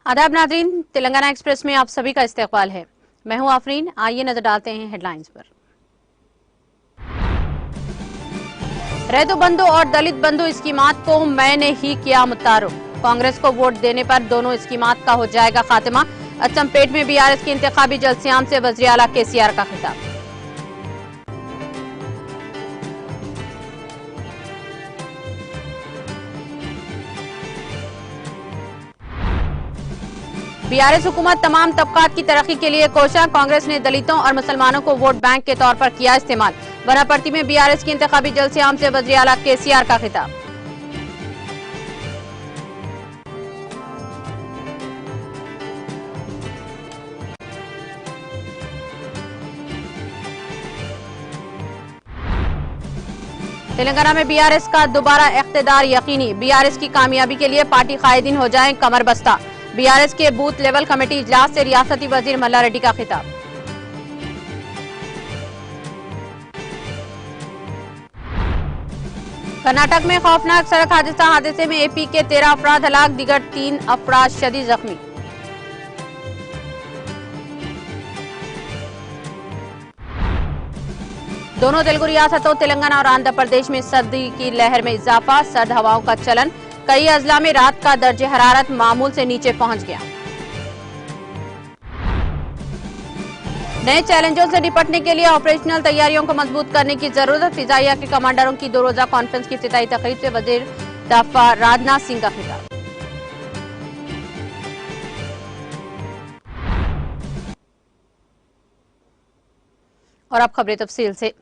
आदाब नाज़रीन, तेलंगाना एक्सप्रेस में आप सभी का इस्तकबाल है। मैं हूं आफरीन। आइए नजर डालते हैं हेडलाइंस पर। रैतु बंधु और दलित बंधु स्कीमात को मैंने ही किया मुतारुफ। कांग्रेस को वोट देने पर दोनों स्कीमात का हो जाएगा खात्मा। अचमपेट में बीआरएस की इंतखाबी जलसियाम से वज़ीर आला केसीआर का खिताब। बीआरएस हुकूमत तमाम तबकात की तरक्की के लिए कोशा। कांग्रेस ने दलितों और मुसलमानों को वोट बैंक के तौर पर किया इस्तेमाल। बनापट्टी में बीआरएस की इंतखाबी जलसियाम से वज़ीर आला केसीआर का खिताब। तेलंगाना में बीआरएस का दोबारा इख्तिदार यकीनी। बीआरएस की कामयाबी के लिए पार्टी कायदीन हो जाएं कमर बस्ता। बीआरएस के बूथ लेवल कमेटी इजलास से रियासती वजीर मल्ला रेड्डी का खिताब। कर्नाटक में खौफनाक सड़क हादसे में एपी के 13 अफराद हलाक, दीगर 3 अफराद शदीद जख्मी। दोनों तेलुगु रियासतों तेलंगाना और आंध्र प्रदेश में सर्दी की लहर में इजाफा। सर्द हवाओं का चलन। कई अजला में रात का दर्जे हरारत मामूल से नीचे पहुंच गया। नए चैलेंजों से निपटने के लिए ऑपरेशनल तैयारियों को मजबूत करने की जरूरत। फिजाइया के कमांडरों की 2 रोजा कॉन्फ्रेंस की इफ्तिताई तकरीब से वजीर दफा राजनाथ सिंह का खिताब। और अब खबरें तफसील से।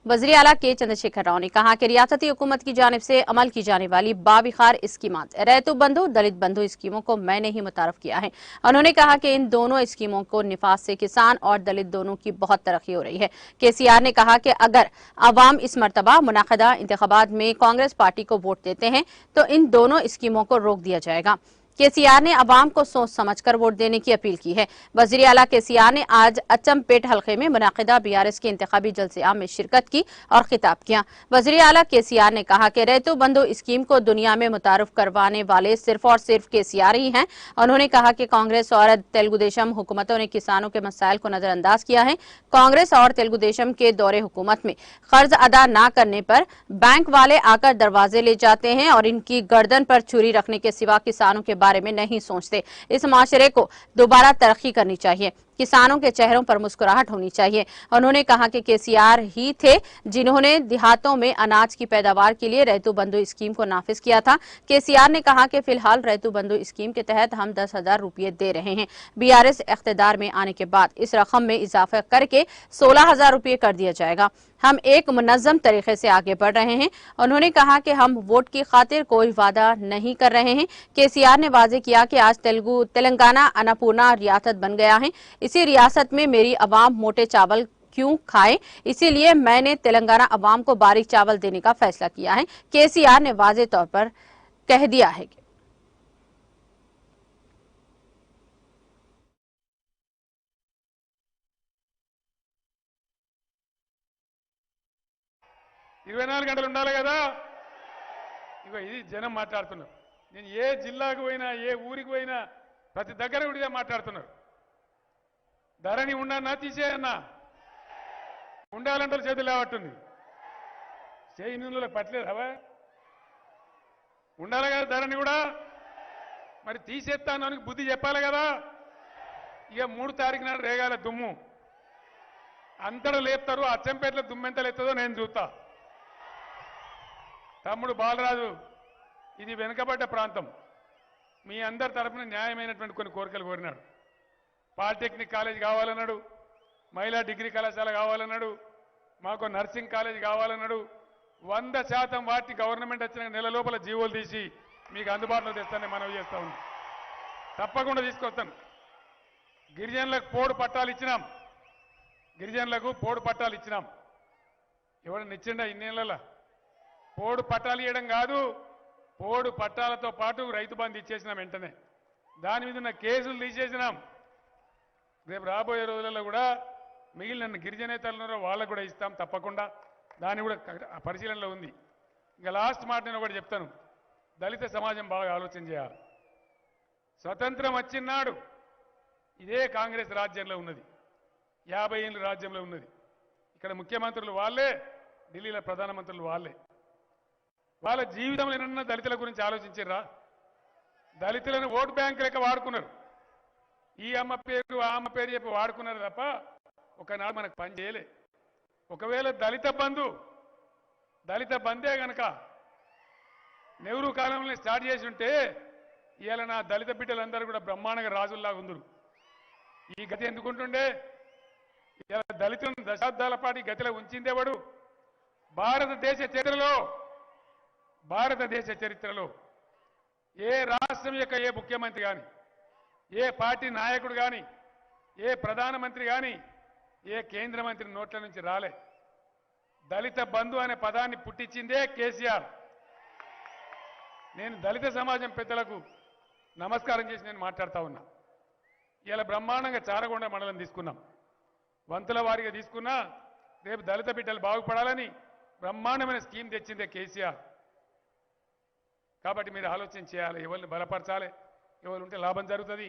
वज़ीर आला के चंद्रशेखर राव ने कहा कि रियासती हुकूमत की जानिब से अमल की जाने वाली बाविखार स्कीमात रैतु बंधु दलित बंधु स्कीमों को मैंने ही मुतारफ किया है। उन्होंने कहा कि इन दोनों स्कीमों को निफाज से किसान और दलित दोनों की बहुत तरक्की हो रही है। केसीआर ने कहा कि अगर अवाम इस मरतबा मुनाखदा इंतखाबात में कांग्रेस पार्टी को वोट देते हैं तो इन दोनों स्कीमों को रोक दिया जाएगा। केसीआर ने अवाम को सोच समझकर वोट देने की अपील की है। वज़ीर आला केसीआर ने आज अचमपेट हल्के में मुनाकिदा बीआरएस के इंतखाबी जलसे-आम में शिरकत की और खिताब किया। वज़ीर आला केसीआर ने कहा कि रैतु बंधु स्कीम को दुनिया में मुतारुफ करवाने वाले सिर्फ और सिर्फ केसीआर ही हैं। उन्होंने कहा कि कांग्रेस और तेलुगु देशम हुकूमतों ने किसानों के मसाइल को नजरअंदाज किया है। कांग्रेस और तेलुगु देशम के दौरे हुकूमत में कर्ज अदा न करने पर बैंक वाले आकर दरवाजे ले जाते हैं और इनकी गर्दन पर छुरी रखने के सिवा किसानों के बारे में नहीं सोचते। इस माशरे को दोबारा तरक्की करनी चाहिए। किसानों के चेहरों पर मुस्कुराहट होनी चाहिए। उन्होंने कहा कि केसीआर ही थे जिन्होंने देहातों में अनाज की पैदावार के लिए रैतु बंधु स्कीम को नाफिज किया था। केसीआर ने कहा कि फिलहाल रैतु बंधु स्कीम के तहत हम 10,000 रुपये दे रहे हैं। बीआरएस इख्तिदार में आने के बाद इस रकम में इजाफा करके 16,000 रुपये कर दिया जाएगा। हम एक मुनज़्ज़म तरीके से आगे बढ़ रहे हैं। उन्होंने कहा कि हम वोट की खातिर कोई वादा नहीं कर रहे हैं। केसीआर ने वाजे किया कि आज तेलंगाना अन्नपूर्णा रियासत बन गया है। इसी रियासत में मेरी अवाम मोटे चावल क्यों खाए, इसीलिए मैंने तेलंगाना अवाम को बारीक चावल देने का फैसला किया है। केसीआर ने वाजे तौर पर कह दिया है कि గంటలు ఉండాలి కదా ఇగో ఇది జనం మాట్లాడుతున్నారు నేను ఏ జిల్లాకు పోయినా ఏ ఊరికి పోయినా ప్రతి దగ్గర కూడా మాట్లాడుతున్నారు ధరణి ఉండన్నా తీసేయన్నా ఉండాలంటే చేతులు లేవట్టుంది చేయి నీళ్ళలో పట్టలేదు అవా ఉండాలి కదా ధరణి కూడా మరి తీసేస్తాను బుద్ధి చెప్పాలి కదా ఇక 3 తారీఖు నాడు రేగాల దుమ్ము అంతటా లేపుతారు అచ్చంపేటలో దుమ్మెంత లేస్తుందో నేను చూస్తా తమ్ముడు బాలరాజు ఇది వెనుకబడ్డ ప్రాంతం మీ అందరి తరఫున న్యాయమైనటువంటి కొన్ని కోరికలు కోరినాడు పాలిటెక్నిక్ కాలేజ్ కావాలన్నాడు మహిళా డిగ్రీ కళాశాల కావాలన్నాడు మాకు నర్సింగ్ కాలేజ్ కావాలన్నాడు 100% వాటిని గవర్నమెంట్ వచ్చిన నెల లోపల జీవోలు తీసి మీకు అందుబాటులో తెస్తానని మనవి చేస్తా ఉన్నాం తప్పకుండా తీసుకొస్తాను గిరిజనులకు పోడు పట్టాలు ఇచ్చినాం గిరిజనులకు పోడు పట్టాలు ఇచ్చినాం ఎవరైనా ఇచ్చిండా ఇన్నేళ్లలో పోడు పట్టాలు ఇవ్వడం కాదు పోడు పట్టాలతో పాటు రైతు బంధు ఇచ్చేసినాం వెంటనే దాని మీద ఉన్న కేసులు తీసేసినాం రేపు రాబోయే రోజులలో కూడా మిగిలిన గిరిజనేతలున్నారో వాళ్ళకు కూడా ఇస్తాం తప్పకుండా దాన్ని కూడా పరిశీలనలో ఉంది ఇంకా లాస్ట్ మాట నేను ఒకటి చెప్తాను దళిత సమాజం బాగా ఆలోచన చేయాలి స్వతంత్రం వచ్చినాడు ఇదే కాంగ్రెస్ రాజ్యంలో ఉన్నది, 50 ఏళ్ళ రాజ్యంలో ఉన్నది. ఇక్కడ ముఖ్యమంత్రులు వాళ్ళే, ఢిల్లీలో ప్రధానమంత్రులు వాళ్ళే. వాళ్ళ జీవితంలో ఏమన్నా దళితుల గురించి ఆలోచించారా? దళితులను ఓటు బ్యాంక్ లెక్క వాడుకున్నారు. ఈ అమ్మ పేరు ఆ అమ్మ పేరు చెప్పి వాడుకున్నారు తప్ప ఒకనాడు మనకు పని చేయలే. ఒకవేళ దళిత బందే గనక నెహ్రూ కాలంలో స్టార్ట్ చేసి ఉంటే ఇవాళ నా దళిత బిడ్డలందరూ కూడా బ్రహ్మాండంగా రాజుల్లాగా ఉందరు. ఈ గతి ఎందుకుంటుండే? ఇలా దళితులను దశాబ్దాల పాటు ఈ గతిలో ఉంచిందేవాడు? భారతదేశ చరిత్రలో ఏ రాష్ట్రం యొక్క ఏ ముఖ్యమంత్రి కానీ, ఏ పార్టీ నాయకుడు కానీ, ఏ ప్రధానమంత్రి కానీ, ఏ కేంద్ర మంత్రి నోట్ల నుంచి రాలే. దళిత బంధు అనే పదాన్ని పుట్టించిందే కేసీఆర్. నేను దళిత సమాజం పెద్దలకు నమస్కారం చేసి నేను మాట్లాడుతూ ఉన్నా. ఇలా బ్రహ్మాండంగా చారగొండ మండలం తీసుకున్నాం, వంతుల వారిగా తీసుకున్నా. రేపు దళిత బిడ్డలు బాగుపడాలని బ్రహ్మాండమైన స్కీమ్ తెచ్చిందే కేసీఆర్. కాబట్టి మీరు ఆలోచన చేయాలి, ఎవరిని బలపరచాలి, ఎవరు ఉంటే లాభం జరుగుతుంది.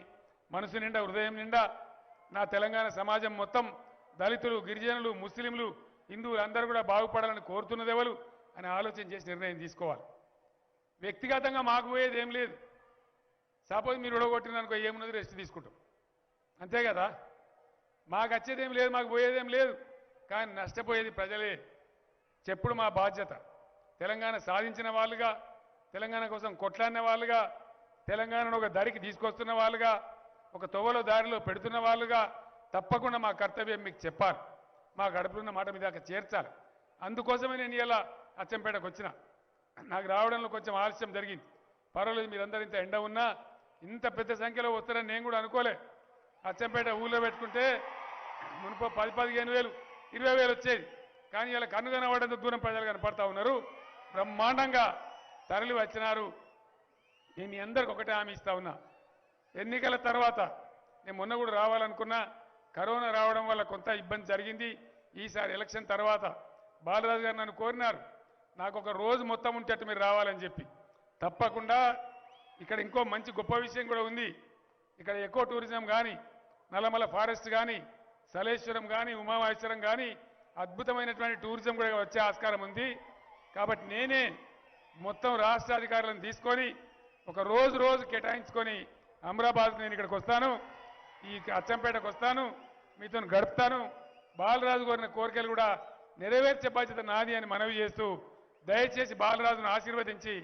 మనసు నిండా హృదయం నిండా నా తెలంగాణ సమాజం మొత్తం దళితులు, గిరిజనులు, ముస్లింలు, హిందువులు అందరూ కూడా బాగుపడాలని కోరుతున్నది ఎవరు అని ఆలోచన చేసి నిర్ణయం తీసుకోవాలి. వ్యక్తిగతంగా మాకు పోయేది ఏం లేదు. సపోజ్ మీరు ఉడగొట్టిననుకో ఏమున్నది, రెస్ట్ తీసుకుంటాం, అంతే కదా. మాకు వచ్చేదేం లేదు, మాకు పోయేదేం లేదు. కానీ నష్టపోయేది ప్రజలే. చెప్పుడు మా బాధ్యత. తెలంగాణ సాధించిన వాళ్ళుగా, తెలంగాణ కోసం కొట్లాడిన వాళ్ళుగా, తెలంగాణను ఒక దారికి తీసుకొస్తున్న వాళ్ళుగా, ఒక తొవ్వలో దారిలో పెడుతున్న వాళ్ళుగా తప్పకుండా మా కర్తవ్యం మీకు చెప్పాలి. మా గడుపులున్న మాట మీద చేర్చాలి. అందుకోసమే నేను ఇలా అచ్చంపేటకు వచ్చిన. నాకు రావడంలో కొంచెం ఆలస్యం జరిగింది. పర్వాలేదు, మీరందరూ ఇంత ఎండ ఉన్నా ఇంత పెద్ద సంఖ్యలో వస్తారని నేను కూడా అనుకోలే. అచ్చంపేట ఊళ్ళో పెట్టుకుంటే మునుపు 10-15 వేలు 20 వేలు వచ్చేది. కానీ ఇలా కన్ను కనబడేంత దూరం ప్రజలు కనపడతా ఉన్నారు. బ్రహ్మాండంగా తరలి వచ్చినారు. నేను మీ అందరికి ఒకటే హామీ ఇస్తా ఉన్నా, ఎన్నికల తర్వాత నేను మొన్న కూడా రావాలనుకున్నా, కరోనా రావడం వల్ల కొంత ఇబ్బంది జరిగింది. ఈసారి ఎలక్షన్ తర్వాత బాలరాజు గారు నన్ను కోరినారు, నాకు ఒక రోజు మొత్తం ఉంటే మీరు రావాలని చెప్పి. తప్పకుండా. ఇక్కడ ఇంకో మంచి గొప్ప విషయం కూడా ఉంది. ఇక్కడ ఎకో టూరిజం కానీ, నల్లమల ఫారెస్ట్ కానీ, సలేశ్వరం కానీ, ఉమామహేశ్వరం కానీ అద్భుతమైనటువంటి టూరిజం కూడా వచ్చే ఆస్కారం ఉంది. కాబట్టి నేనే మొత్తం రాష్ట్ర అధికారులను తీసుకొని ఒక రోజు కేటాయించుకొని అమరాబాద్కు నేను ఇక్కడికి వస్తాను, ఈ అచ్చంపేటకు వస్తాను, మీతో గడుపుతాను. బాలరాజు కోరిన కోరికలు కూడా నెరవేర్చే బాధ్యత నాది అని మనవి చేస్తూ దయచేసి బాలరాజును ఆశీర్వదించి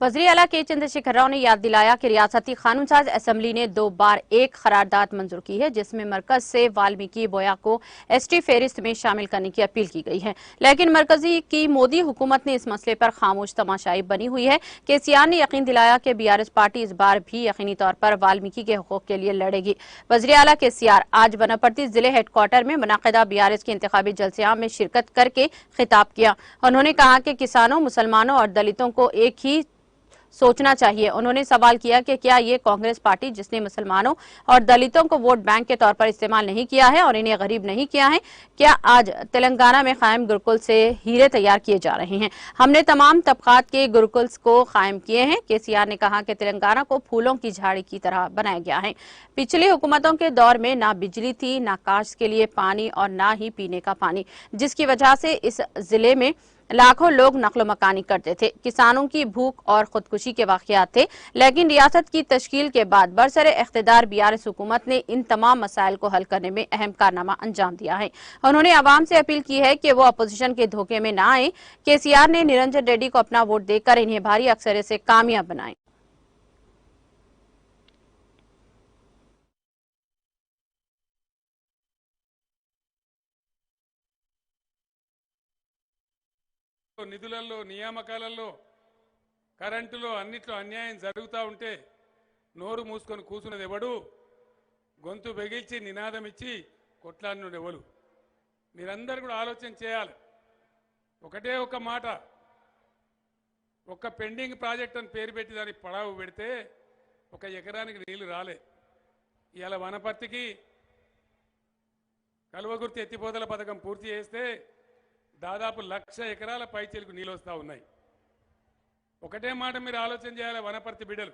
वज़ीर आला के चंद्रशेखर राव ने याद दिलाया कि रियासती कानूनसाज असेंबली ने 2 बार एक करारदाद मंजूर की है, जिसमें मरकज से वाल्मीकि बोया को एसटी फेरिस्त में शामिल करने की अपील की गई है। लेकिन मरकजी की मोदी हुकूमत ने इस मसले पर खामोश तमाशाई बनी हुई है। केसीआर ने यकीन दिलाया कि बीआरएस पार्टी इस बार भी यकीनी तौर पर वाल्मीकि के हकूक के लिए लड़ेगी। वज़ीर आला केसीआर आज बनपरती जिले हेडक्वार्टर में मुनाकिदा बीआरएस के इंतखाबी जलसेआम में शिरकत करके खिताब किया। उन्होंने कहा कि किसानों, मुसलमानों और दलितों को एक ही सोचना चाहिए। उन्होंने सवाल किया कि क्या ये कांग्रेस पार्टी जिसने मुसलमानों और दलितों को वोट बैंक के तौर पर इस्तेमाल नहीं किया है और इन्हें गरीब नहीं किया है, क्या आज तेलंगाना में कायम गुरुकुल से हीरे तैयार किए जा रहे हैं? हमने तमाम तबकात के गुरुकुल्स को कायम किए हैं। केसीआर ने कहा कि तेलंगाना को फूलों की झाड़ी की तरह बनाया गया है। पिछली हुकूमतों के दौर में ना बिजली थी, ना काश्त के लिए पानी और ना ही पीने का पानी, जिसकी वजह से इस जिले में लाखों लोग नकलो मकानी करते थे। किसानों की भूख और खुदकुशी के वाकयात थे। लेकिन रियासत की तश्कील के बाद बरसरे इख्तिदार बीआरएस हुकूमत ने इन तमाम मसाइल को हल करने में अहम कारनामा अंजाम दिया है। उन्होंने आवाम से अपील की है कि वो अपोजिशन के धोखे में ना आए। केसीआर ने निरंजन रेड्डी को अपना वोट देकर इन्हें भारी अक्सरियत से कामयाब बनाए। నిధులలో, నియామకాలలో, కరెంటులో అన్నిట్లో అన్యాయం జరుగుతూ ఉంటే నోరు మూసుకొని కూర్చున్నది ఎవడు? గొంతు బెగిల్చి నినాదం ఇచ్చి కొట్లాడినోడు ఎవరు? మీరందరూ కూడా ఆలోచన చేయాలి. ఒకటే ఒక మాట, ఒక్క పెండింగ్ ప్రాజెక్ట్ అని పేరు పెట్టి దానికి పడావు పెడితే 1 ఎకరానికి నీళ్లు రాలే. ఇవాళ వనపర్తికి కల్వకుర్తి ఎత్తిపోతల పథకం పూర్తి చేస్తే దాదాపు 1,00,000 ఎకరాల పైచీలకు నీళ్ళు వస్తూ ఉన్నాయి. ఒకటే మాట మీరు ఆలోచన చేయాలి. వనపర్తి బిడ్డలు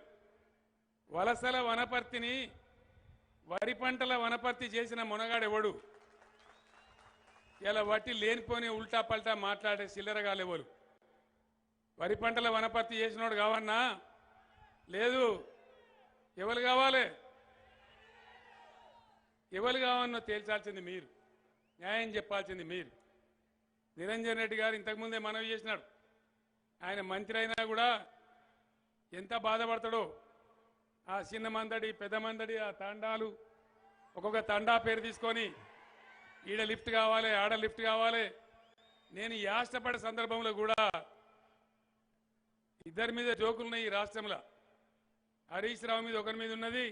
వలసల వనపర్తిని వరి పంటల వనపర్తి చేసిన మునగాడెవడు? ఇలా వట్టి లేనిపోని ఉల్టా పల్టా మాట్లాడే చిల్లరగాలెవరు? వరి పంటల వనపర్తి చేసినోడు కావన్నా? లేదు. ఎవరు కావాలి? ఎవరు కావన్నో తేల్చాల్సింది మీరు, న్యాయం చెప్పాల్సింది మీరు. నిరంజన్ రెడ్డి గారు ఇంతకుముందే మనవి చేసినాడు. ఆయన మంత్రి అయినా కూడా ఎంత బాధపడతాడో. ఆ చిన్న మందడి పెద్ద మందడి ఆ తండాలు ఒక్కొక్క తండా పేరు తీసుకొని ఈడ లిఫ్ట్ కావాలి, ఆడ లిఫ్ట్ కావాలి. నేను యాష్టపడే సందర్భంలో కూడా ఇద్దరి మీద జోకులున్నాయి. ఈ రాష్ట్రంలో హరీష్ రావు మీద ఒకరి మీద ఉన్నది,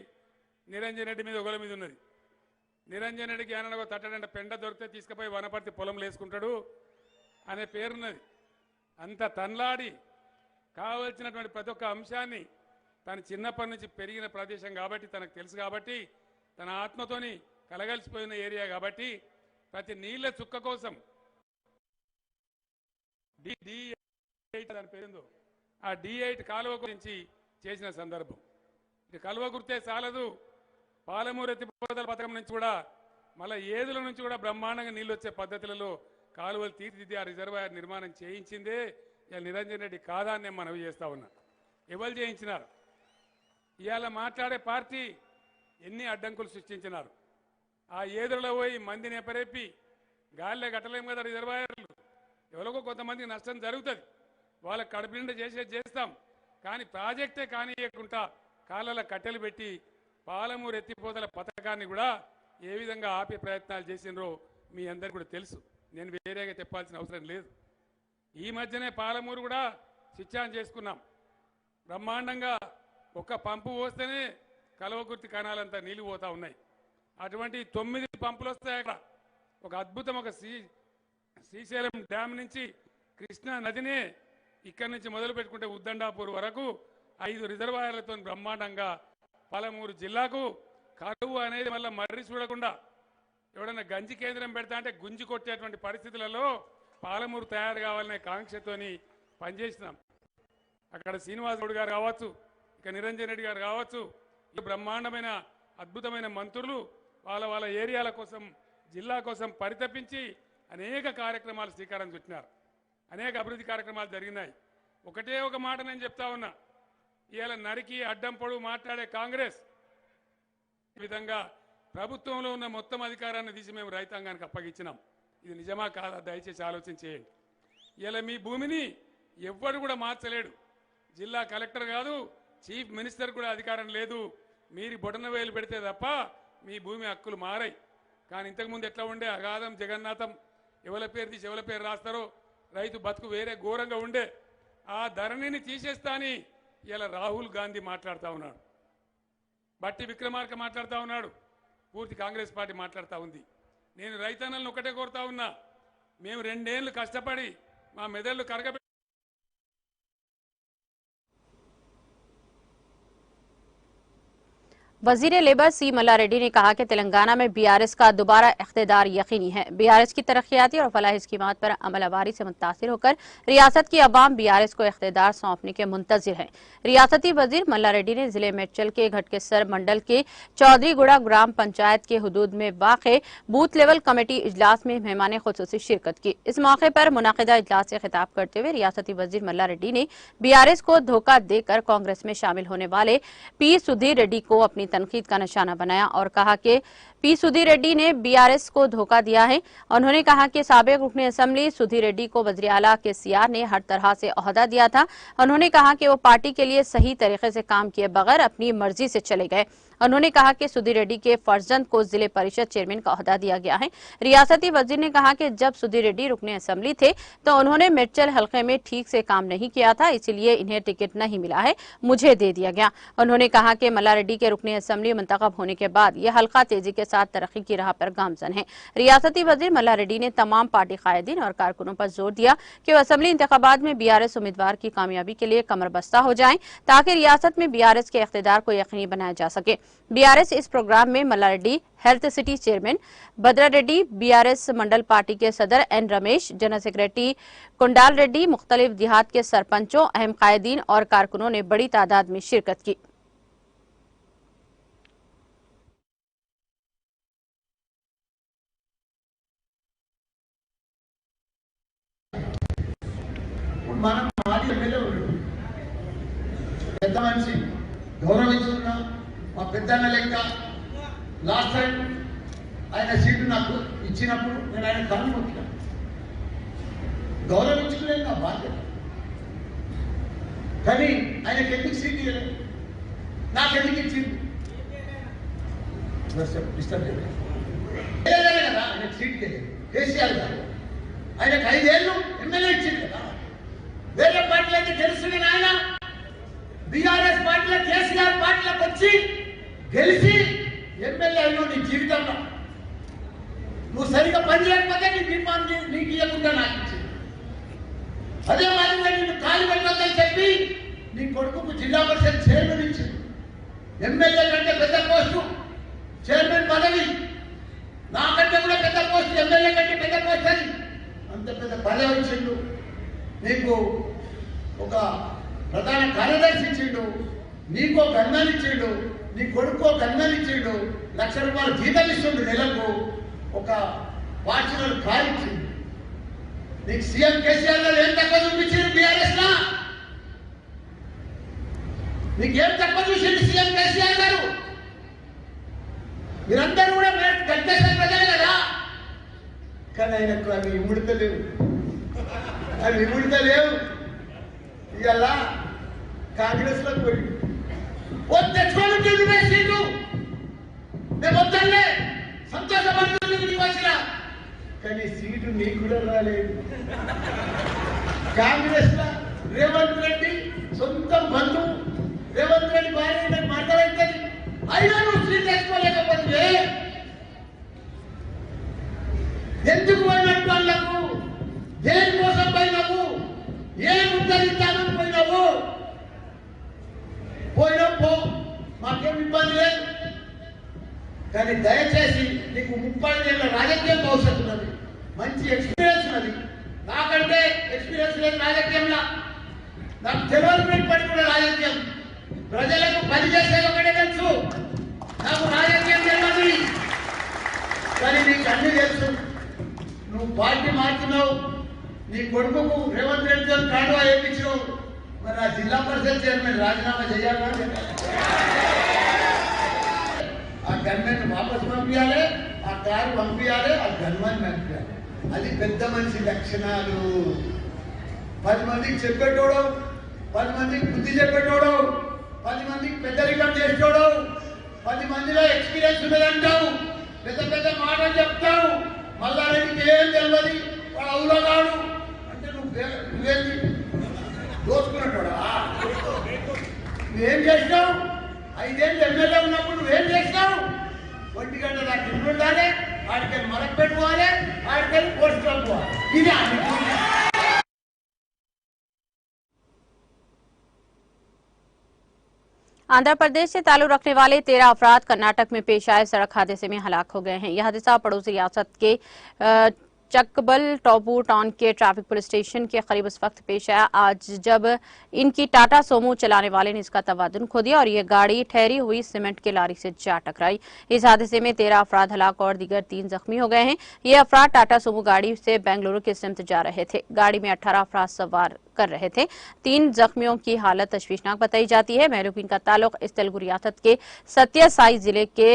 నిరంజన్ రెడ్డి మీద ఒకరి మీద ఉన్నది. నిరంజన్ రెడ్డికి ఏమన్నా ఒక తట్టడంటే పెండ దొరికితే తీసుకుపోయి వనపర్తి పొలంలో వేసుకుంటాడు అనే పేరున్నది. అంత తన్లాడి కావలసినటువంటి ప్రతి ఒక్క అంశాన్ని తన చిన్నప్పటి నుంచి పెరిగిన ప్రదేశం కాబట్టి తనకు తెలుసు, కాబట్టి తన ఆత్మతోని కలగలిసిపోయిన ఏరియా కాబట్టి ప్రతి నీళ్ల చుక్క కోసం దాని పేరుందో ఆ D8 కాలువ గురించి చేసిన సందర్భం. ఇది కాలువ గుర్తే చాలదు, పాలమూరు ఎత్తిపోతల పథకం నుంచి కూడా మళ్ళీ ఏదుల నుంచి కూడా బ్రహ్మాండంగా నీళ్ళు వచ్చే పద్ధతులలో కాలువలు తీర్చిదిద్ది ఆ రిజర్వాయర్ నిర్మాణం చేయించిందే ఇలా నిరంజన్ రెడ్డి కాదా అని నేను మనవి చేస్తా ఉన్నా. ఎవరు చేయించినారు? ఇవాళ మాట్లాడే పార్టీ ఎన్ని అడ్డంకులు సృష్టించినారు. ఆ ఏదులలో పోయి మందిని ఎపరేపి గాలిలో కట్టలేము కదా రిజర్వాయర్లు. ఎవరికో కొంతమందికి నష్టం జరుగుతుంది, వాళ్ళకి కడుపు నిండా చేస్తాం. కానీ ప్రాజెక్టే కానియకుండా కాళ్ళలో కట్టెలు పెట్టి పాలమూరు ఎత్తిపోతల పథకాన్ని కూడా ఏ విధంగా ఆపే ప్రయత్నాలు చేసినరో మీ అందరికీ కూడా తెలుసు. నేను వేరేగా చెప్పాల్సిన అవసరం లేదు. ఈ మధ్యనే పాలమూరు కూడా స్విచ్ ఆన్ చేసుకున్నాం. బ్రహ్మాండంగా ఒక్క పంపు పోస్తేనే కలవకుర్తి కణాలంతా నీళ్లు పోతా ఉన్నాయి. అటువంటి 9 పంపులు వస్తాయి అక్కడ. ఒక అద్భుతం. ఒక శ్రీశైలం డ్యామ్ నుంచి కృష్ణా నదినే ఇక్కడి నుంచి మొదలు పెట్టుకుంటే ఉద్దండాపూర్ వరకు 5 రిజర్వాయర్లతో బ్రహ్మాండంగా పాలమూరు జిల్లాకు కరువు అనేది మళ్ళీ మర్రి చూడకుండా ఎవడన్నా గంజి కేంద్రం పెడతా అంటే గుంజి కొట్టేటువంటి పరిస్థితులలో పాలమూరు తయారు కావాలనే కాంక్షతోని పనిచేసినాం. అక్కడ శ్రీనివాస్ గౌడ్ గారు కావచ్చు, ఇక నిరంజన్ రెడ్డి గారు కావచ్చు, బ్రహ్మాండమైన అద్భుతమైన మంత్రులు వాళ్ళ ఏరియాల కోసం జిల్లా కోసం పరితపించి అనేక కార్యక్రమాలు శ్రీకారం చుట్టినారు. అనేక అభివృద్ధి కార్యక్రమాలు జరిగినాయి. ఒకటే ఒక మాట నేను చెప్తా ఉన్నా. ఇవాళ నరికి అడ్డం పొడుగు మాట్లాడే కాంగ్రెస్ ఈ విధంగా ప్రభుత్వంలో ఉన్న మొత్తం అధికారాన్ని తీసి మేము రైతాంగానికి అప్పగించినాం. ఇది నిజమా కాదా దయచేసి ఆలోచన చేయండి. ఇలా మీ భూమిని ఎవ్వడు కూడా మార్చలేడు. జిల్లా కలెక్టర్ కాదు, చీఫ్ మినిస్టర్ కూడా అధికారం లేదు. మీరు బొటన వేలు పెడితే తప్ప మీ భూమి హక్కులు మారాయి. కానీ ఇంతకుముందు ఎట్లా ఉండే అగాధం జగన్నాథం, ఎవరి పేరు తీసి ఎవరి పేరు రాస్తారో రైతు బతుకు వేరే ఘోరంగా ఉండే. ఆ ధరణిని తీసేస్తా అని ఇలా రాహుల్ గాంధీ మాట్లాడుతూ ఉన్నాడు, బట్టి విక్రమార్క మాట్లాడుతూ ఉన్నాడు, పూర్తి కాంగ్రెస్ పార్టీ మాట్లాడుతూ ఉంది. నేను రైతన్నలను ఒకటే కోరుతా ఉన్నా, మేము 2 ఏళ్ళు కష్టపడి మా మెదళ్ళు కరగబెట్టి वजीर लेबर सी मल्ला रेड्डी ने कहा कि तेलंगाना में बीआरएस का दोबारा इख्तिदार यकीनी है। बीआरएस की तरक्याती और फलाही स्कीमात पर अमलवारी से मुतासिर होकर रियासत की अवाम बीआरएस को इख्तिदार सौंपने के मुंतजिर है। रियासती वजीर मल्ला रेड्डी ने जिले मेडचल के घटकेसर मंडल के चौधरीगुड़ा ग्राम पंचायत के हुदूद में वाक़े बूथ लेवल कमेटी इजलास में मेहमान खुसूसी शिरकत की। इस मौके पर मुनाकिदा इजलास से खिताब करते हुए रियासती वजीर मल्ला रेड्डी ने बीआरएस को धोखा देकर कांग्रेस में शामिल होने वाले पी सुधीर रेड्डी को अपनी तनकीद का निशाना बनाया और कहा कि पी सुधीर रेड्डी ने बीआरएस को धोखा दिया है। उन्होंने कहा कि साबिक रुकने असेंबली सुधीर रेड्डी को वज़ीर आला केसीआर ने हर तरह से ओहदा दिया था। उन्होंने कहा कि वो पार्टी के लिए सही तरीके से काम किए बगैर अपनी मर्जी से चले गए। उन्होंने कहा कि सुधीर रेड्डी के फर्जंद को जिले परिषद चेयरमैन का ओहदा दिया गया है। रियासती वजीर ने कहा कि जब सुधीर रेड्डी रुकने असेंबली थे तो उन्होंने मेडचल हल्के में ठीक से काम नहीं किया था, इसलिए इन्हें टिकट नहीं मिला है, मुझे दे दिया गया। उन्होंने कहा कि मल्ला रेड्डी के रुकने असेंबली मुंतखब होने के बाद यह हल्का तेजी के साथ तरक्की की राह पर गामजन है। रियासती वजीर मल्ला रेड्डी ने तमाम पार्टी कायदीन और कारकुनों पर जोर दिया कि वह असेंबली इंतखाबात में बीआरएस उम्मीदवार की कामयाबी के लिए कमर बस्ता हो जाएं ताकि रियासत में बीआरएस के इख्तिदार को यकीनी बनाया जा सके। बीआरएस इस प्रोग्राम में Mallareddy health city chairman Bhadra Reddy, BRS mandal party के सदर N Ramesh, general secretary Kundal Reddy, मुख्तलिफ देहात के सरपंचों, अहम कायदीन और कारकुनों ने बड़ी तादाद में शिरकत की। మనం మాజీ ఎమ్మెల్యే ఉన్నాడు, పెద్ద మనిషి, గౌరవించుకున్నా మా పెద్దన్న లెక్క. లాస్ట్ టైం ఆయన సీటు నాకు ఇచ్చినప్పుడు నేను ఆయన కన్ను మొక్కినా, గౌరవించుకునేది నా బాధ్యత. కానీ ఆయనకి ఎందుకు సీట్ ఇవ్వలేదు, నాకెందుకు ఇచ్చింది డిస్టర్బ్ చేయలేదు కదా. ఆయనకు సీట్ ఇవ్వలేదు కేసీఆర్ గారు, ఆయనకు 5 ఏళ్ళు ఎమ్మెల్యే ఇచ్చింది కదా. వేరే పార్టీలు అయితే గెలుస్తుంది ఆయన, బీఆర్ఎస్ పార్టీలో కేసీఆర్ పార్టీలకు వచ్చి గెలిచి ఎమ్మెల్యే అయినా నీ జీవితంలో నువ్వు సరిగా పని చేయకపోతే నీ దీపాన్ని నీకు ఇవ్వకుండా నాకు ఇచ్చింది. అదే మాదిరిగా నిన్ను ఖాళీ పెట్టొద్దని చెప్పి నీ కొడుకుకు జిల్లా పరిషత్ చైర్మన్ ఇచ్చింది. ఎమ్మెల్యే కంటే పెద్ద పోస్టు చైర్మన్ పదవి, నాకంటే కూడా పెద్ద పోస్ట్, ఎమ్మెల్యే కంటే పెద్ద పోస్ట్ అని అంత పెద్ద పదవి ఇచ్చిండు. నీకు ఒక ప్రధాన కార్యదర్శి ఇచ్చిండు, నీకో గన్మన్ ఇచ్చిండు, నీ కొడుకో గన్మన్ ఇచ్చిండు, ₹1,00,000 జీతం ఇస్తుండు నెలకు, ఒక ఫార్చునర్ కార్ ఇచ్చిండు. నీకు సీఎం కేసీఆర్ గారు ఏం తక్కువ చూపించిండు బీఆర్ఎస్ లా? నీకేం తక్కువ చూసిండు సీఎం కేసీఆర్ గారు? మీరందరూ కూడా గట్టేసిన ప్రజలు కదా. కానీ ఆయనకు అవి ఇముడతలేవు, అవి ఇముడతలేవు. ఇవాళ కాంగ్రెస్ లో పోయి తెచ్చుకోవాలి వేసిండు. మేము వద్దలే సంతోషపడుతుంది నీకు వచ్చిన, కానీ సీటు నీకు కూడా రాలేదు. కాంగ్రెస్ లో రేవంత్ రెడ్డి సొంత బంధువు, రేవంత్ రెడ్డి భార్య నాకు మాట్లాడుతుంది, అయినా నువ్వు సీట్ తెచ్చుకోలేకపోతే ఎందుకు పోయినట్టు వాళ్ళకు? దేనికోసం పోయినావు? ఏం ఉద్ధరిస్తానని పోయినావు? పోయినావు పో, మాకేం ఇబ్బంది లేదు. కానీ దయచేసి నీకు 30 ఏళ్ళ రాజకీయం భవిష్యత్తు ఉన్నది, మంచి ఎక్స్పీరియన్స్ ఉన్నది. నాకంటే ఎక్స్పీరియన్స్ లేదు రాజకీయంలో, నాకు తెలియని పని కూడా రాజకీయం. ప్రజలకు పని చేసేది ఒకటే తెలుసు, నాకు రాజకీయం తెలియదు. కానీ నీకు అన్ని తెలుసు. నువ్వు పార్టీ మారుతున్నావు, నీ కొడుకుకు రేవంత్ రెడ్డితో కాండువా వేయించావు. మరి ఆ జిల్లా పరిషత్ చైర్మన్ రాజీనామా చేయాలా? ఆ గన్మెన్ వాపసు పంపించాలి, ఆ కారు పంపించాలి, ఆ గన్మెన్ పంపించాలి. అది పెద్ద మనిషి లక్షణాలు. 10 మందికి చెప్పేటోడు, 10 మందికి బుద్ధి చెప్పేటోడు, 10 మందికి పెద్దరికం చేసేటోడు, 10 మందిలో ఎక్స్పీరియన్స్ ఉన్నదంటావు, పెద్ద పెద్ద మాటలు చెప్తావు. మల్లారెడ్డికి ఏం తెలియదు, వాడు అవులగాడు అంటే నువ్వేంటి దోచుకున్నట్టు నువ్వేం చేసినావు? 5 ఏళ్ళు ఎమ్మెల్యే ఉన్నప్పుడు నువ్వేం చేసినావు? 1 గంట నాకు ఇల్లు ఉండాలి, ఆడికెళ్ళి మరక పెట్టుకోవాలి, ఆడికెళ్ళి పోస్ట్ కలుపుకోవాలి. ఇది आंध्र प्रदेश से ताल्लुक रखने वाले 13 अफराद कर्नाटक में पेश आए सड़क हादसे में हलाक हो गए हैं। यह हादसा पड़ोसी रियासत के चकबल टॉपू टाउन के ट्रैफिक पुलिस स्टेशन के करीब उस वक्त पेश आया आज जब इनकी टाटा सोमो चलाने वाले ने इसका तवादुन खो दिया और ये गाड़ी ठहरी हुई सीमेंट के लारी से जा टकराई। इस हादसे में 13 अफराद हलाक और दीगर 3 जख्मी हो गए हैं। ये अफराद टाटा सोमो गाड़ी से बेंगलुरु की सिमत जा रहे थे। गाड़ी में 18 अफराद सवार कर रहे थे। 3 जख्मियों की हालत तशवीशनाक बताई जाती है। महलूकीन का ताल्लुक इस तेलुगु रियासत के सत्य साई जिले के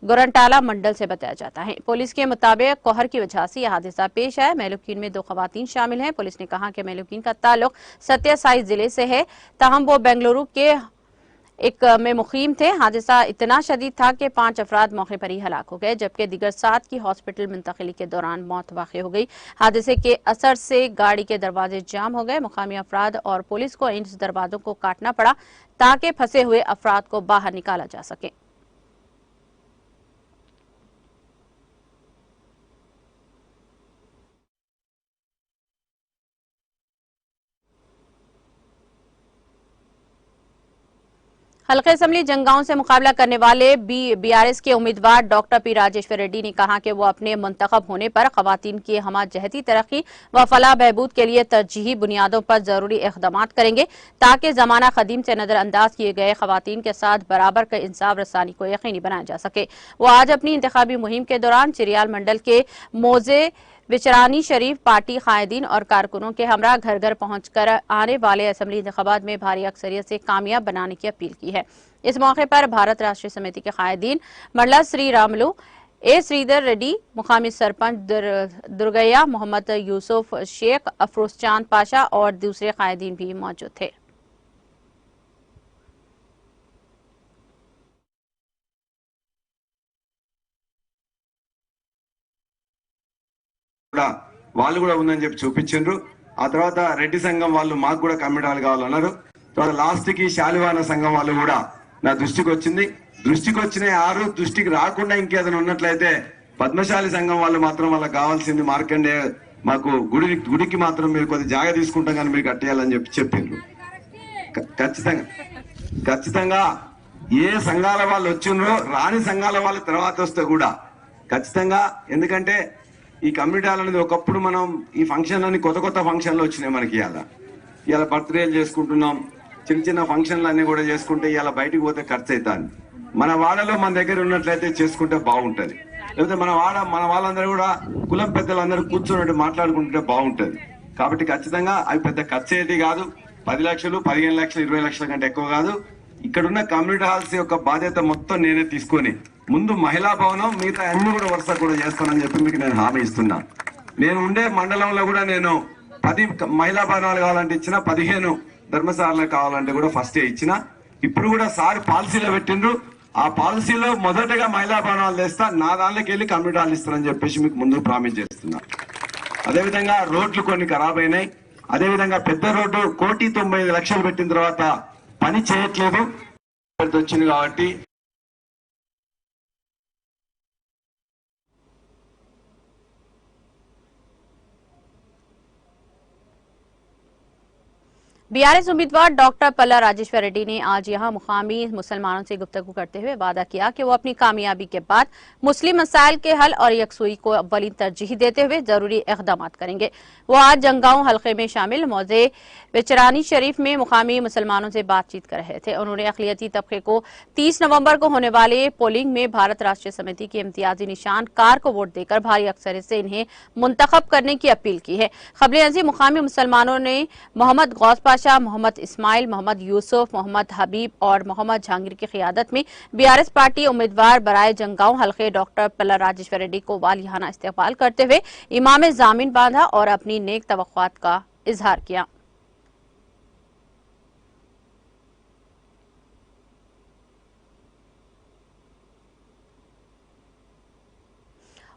गोरंटाला मंडल से बताया जाता है। पुलिस के मुताबिक कोहर की वजह से यह हादसा पेश आया। महलूकीन में 2 खवातीन शामिल हैं। पुलिस ने कहा कि महलूकीन का ताल्लुक सत्य साई जिले से है, ताहम वो बेंगलुरु के एक में मुकीम थे। हादसा इतना शदीद था कि 5 अफराद मौके पर ही हलाक हो गए, जबकि दीगर 7 की हॉस्पिटल मुंतकिली के दौरान मौत वाक़ई हो गई। हादसे के असर से गाड़ी के दरवाजे जाम हो गए। मुकामी अफराद और पुलिस को इन दरवाजों को काटना पड़ा ताकि फंसे हुए अफराद को बाहर निकाला जा सके। हल्के असम्बली जंगांव से मुकाबला करने वाले बीआरएस के उम्मीदवार डॉक्टर पी राजेश्वर रेड्डी ने कहा कि वो अपने मुंतखब होने पर खवातीन की हमाजहती तरक्की व फलाह बहबूद के लिए तरजीही बुनियादों पर जरूरी इकदाम करेंगे ताकि जमाना कदीम से नजरअंदाज किए गए खवातीन के साथ बराबर के इंसाफ रसानी को यकीनी बनाया जा सके। वो आज अपनी इंतखाबी मुहिम के दौरान चिरियाल मंडल के मोजे विचरानी शरीफ पार्टी कायदीन और कारकुनों के हमरा घर घर पहुंचकर आने वाले असेंबली इंतखाबात में भारी अक्सरियत से कामयाब बनाने की अपील की है। इस मौके पर भारत राष्ट्रीय समिति के कायदीन मंडला श्री रामलू ए श्रीधर रेड्डी, मुकामी सरपंच दुर्गैया मोहम्मद यूसुफ शेख, अफरोज चांद पाशा और दूसरे कायदीन भी मौजूद थे। వాళ్ళు కూడా ఉందని చెప్పి చూపించారు। ఆ తర్వాత రెడ్డి సంఘం వాళ్ళు మాకు కూడా కమిటీ హాల్ కావాలన్నారు। తర్వాత లాస్ట్ కి శాలివాన సంఘం వాళ్ళు కూడా నా దృష్టికి వచ్చింది। దృష్టికి వచ్చిన 6 దృష్టికి రాకుండా ఇంకేదైనా ఉన్నట్లయితే పద్మశాలి సంఘం వాళ్ళు మాత్రం వాళ్ళకి కావాల్సింది మార్కండే మాకు గుడికి మాత్రం మీరు కొద్ది జాగా తీసుకుంటాం కానీ మీరు కట్టేయాలని చెప్పి చెప్పిండ్రు। ఖచ్చితంగా ఏ సంఘాల వాళ్ళు వచ్చిండ్రో రాని సంఘాల వాళ్ళ తర్వాత వస్తే కూడా ఖచ్చితంగా, ఎందుకంటే ఈ కమ్యూనిటీ హాల్ అనేది ఒకప్పుడు మనం ఈ ఫంక్షన్లన్నీ కొత్త ఫంక్షన్లు వచ్చినాయి మనకి। ఇవాళ బర్త్డేలు చేసుకుంటున్నాం, చిన్న ఫంక్షన్లు అన్ని కూడా చేసుకుంటే ఇవాళ బయటకు పోతే ఖర్చు అవుతాను। మన వాడలో మన దగ్గర ఉన్నట్లయితే చేసుకుంటే బాగుంటది। లేకపోతే మన వాళ్ళందరూ కూడా కులం పెద్దలందరూ కూర్చొని మాట్లాడుకుంటే బాగుంటది। కాబట్టి ఖచ్చితంగా అవి పెద్ద ఖర్చు అయ్యేది కాదు। 10 లక్షలు 15 లక్షలు 20 లక్షల కంటే ఎక్కువ కాదు। ఇక్కడున్న కమ్యూనిటీ హాల్స్ యొక్క బాధ్యత మొత్తం నేనే తీసుకొని ముందు మహిళా భవనం మిగతా అన్ని కూడా వరుస కూడా చేస్తానని చెప్పి మీకు నేను హామీ ఇస్తున్నా। నేను ఉండే మండలంలో కూడా నేను 10 మహిళా భవనాలు కావాలంటే ఇచ్చిన, 15 ధర్మశాలలు కావాలంటే కూడా ఫస్ట్ ఇచ్చిన। ఇప్పుడు కూడా సార్ పాలసీలో పెట్టిండ్రు, ఆ పాలసీలో మొదటగా మహిళా భవనాలు తెస్తా, నా దానిలోకి వెళ్ళి కమ్యూనిటీ హాల్ ఇస్తానని చెప్పేసి మీకు ముందు ప్రామిస్ చేస్తున్నా। అదేవిధంగా రోడ్లు కొన్ని ఖరాబ్ అయినాయి। అదేవిధంగా పెద్ద రోడ్డు 1,95,00,000 పెట్టిన తర్వాత పని చేయట్లేదు వచ్చింది కాబట్టి बीआरएस उम्मीदवार डॉक्टर पल्ला राजेश्वर रेड्डी ने आज यहां मुकामी मुसलमानों से गुफ्तगू करते हुए वादा किया कि वो अपनी कामयाबी के बाद मुस्लिम मसाइल के हल और यकसुई को अव्वली तरजीह देते हुए जरूरी इकदाम करेंगे। वो आज जंगांव हल्के में शामिल मौजे विचरानी शरीफ में मुकामी मुसलमानों से बातचीत कर रहे थे। उन्होंने अक़लियती तबके को 30 नवंबर को होने वाले पोलिंग में भारत राष्ट्रीय समिति के इम्तियाजी निशान कार को वोट देकर भारी अक्सरियत से इन्हें मुंतखब करने की अपील की है। खबरें अजीज मुकामी मुसलमानों ने मोहम्मद गौस पाशा, मोहम्मद इस्माइल, मोहम्मद यूसुफ, मोहम्मद हबीब और मोहम्मद जहांगीर की क़ियादत में बीआरएस पार्टी उम्मीदवार बराए जंगांव हल्के डॉक्टर पल्ला राजेश्वर रेड्डी को वालियाना इस्तकबाल करते हुए इमाम जामिन बांधा और अपनी नेक तवक्कुआत का इजहार किया।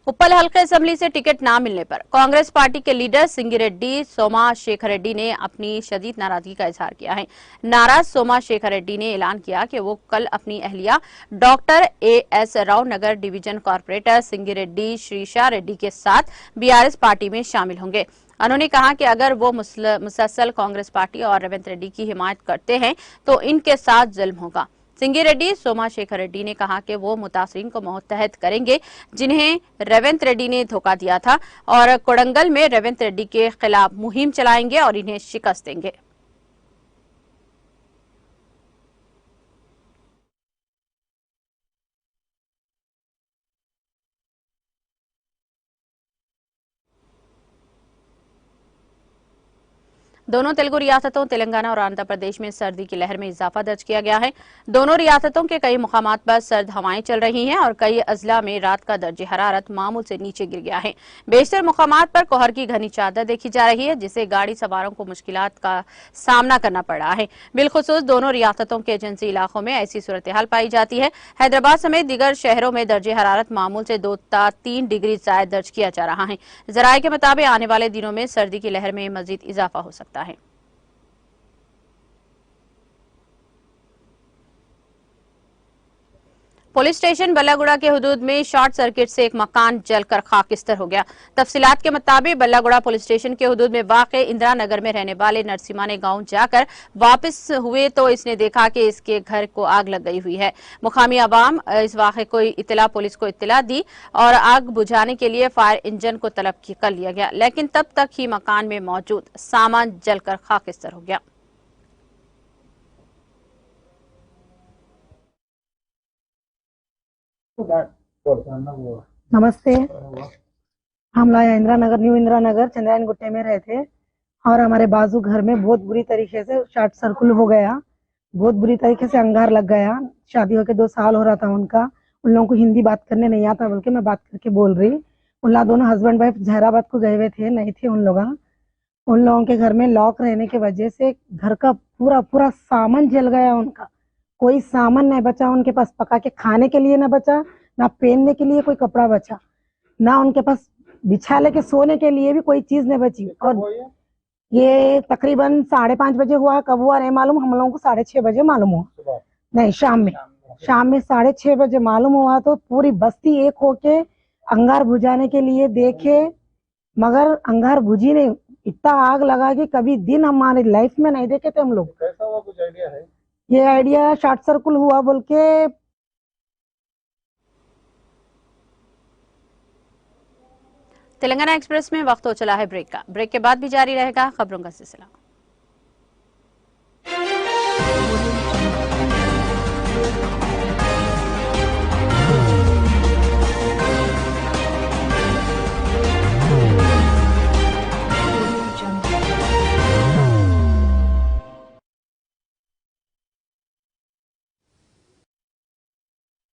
उप्पल हल्के असेंबली से टिकट न मिलने पर कांग्रेस पार्टी के लीडर सिंगिरेड्डी सोमा शेखर रेड्डी ने अपनी शदीद नाराजगी का इजहार किया है। नाराज सोमा शेखर रेड्डी ने ऐलान किया कि वो कल अपनी अहलिया डॉक्टर एएस राव नगर डिवीजन कॉर्पोरेटर सिंगिरेड्डी श्रीशा रेड्डी के साथ बीआरएस पार्टी में शामिल होंगे। उन्होंने कहा कि अगर वो मुसलसल कांग्रेस पार्टी और रेवंत रेड्डी की हिमायत करते हैं तो इनके साथ जुल्म होगा। सिंगिरेड्डी सोमा शेखर रेड्डी ने कहा कि वो मुतासरीन को मुतहद करेंगे जिन्हें रेवंत रेड्डी ने धोखा दिया था और कोडंगल में रेवंत रेड्डी के खिलाफ मुहिम चलाएंगे और इन्हें शिकस्त देंगे। दोनों तेलुगु रियासतों तेलंगाना और आंध्र प्रदेश में सर्दी की लहर में इजाफा दर्ज किया गया है। दोनों रियासतों के कई मुकामात पर सर्द हवाएं चल रही हैं और कई अजला में रात का दर्जे हरारत मामूल से नीचे गिर गया है। बेशतर मुकामात पर कोहर की घनी चादर देखी जा रही है जिससे गाड़ी सवारों को मुश्किलात का सामना करना पड़ रहा है। बिलखुसूस दोनों रियासतों के एजेंसी इलाकों में ऐसी सूरत हाल पाई जाती है। हैदराबाद समेत दीगर शहरों में दर्जे हरारत मामूल से 2 से 3 डिग्री जायद दर्ज किया जा रहा है। जराये के मुताबिक आने वाले दिनों में सर्दी की लहर में मजीद इजाफा हो सकता है। पुलिस स्टेशन बल्लागुड़ा के हुदूद में शॉर्ट सर्किट से एक मकान जलकर खाकिस्तर हो गया। तफसीलात के मुताबिक बल्लागुड़ा पुलिस स्टेशन के हुदूद में वाक़े इंदिरा नगर में रहने वाले नरसिम्हा ने गांव जाकर वापस हुए तो इसने देखा कि इसके घर को आग लग गई हुई है। मुकामी अवाम इस वाक़े को इत्तला पुलिस को इत्तला दी और आग बुझाने के लिए फायर इंजन को तलब कर लिया गया, लेकिन तब तक ही मकान में मौजूद सामान जलकर खाकिस्तर हो गया। नमस्ते। हम लाया इंदिरा नगर, न्यू इंदिरा नगर चंद्रायन गुट्टे में रहते और हमारे बाजू घर में बहुत बुरी तरीके से शॉर्ट सर्किट हो गया, बहुत बुरी तरीके से अंगार लग गया। शादी होके 2 साल हो रहा था उनका। उन लोगों को हिंदी बात करने नहीं आता, बल्कि मैं बात करके बोल रही। उन लोग दोनों हस्बैंड वाइफ जहराबाद को गए हुए थे, नहीं थे उन लोगों के घर में लॉक रहने की वजह से घर का पूरा पूरा सामान जल गया। उनका कोई सामान नहीं बचा, उनके पास पका के खाने के लिए न बचा, ना पहनने के लिए कोई कपड़ा बचा, ना उनके पास बिछा के सोने के लिए भी कोई चीज नहीं बची। और ये तकरीबन 5:30 बजे हुआ। कब हुआ नहीं मालूम, हम लोगों को 6:30 बजे मालूम हुआ। नहीं, शाम में 6:30 बजे मालूम हुआ। तो पूरी बस्ती एक होके अंगार बुझाने के लिए देखे, मगर अंगार बुझी नहीं। इतना आग लगा कि कभी दिन हमारे लाइफ में नहीं देखे थे हम लोग। कैसा हुआ, कुछ आइडिया है? ये आइडिया शॉर्ट सर्किट हुआ बोल के। तेलंगाना एक्सप्रेस में वक्त हो चला है ब्रेक का। ब्रेक के बाद भी जारी रहेगा खबरों का सिलसिला।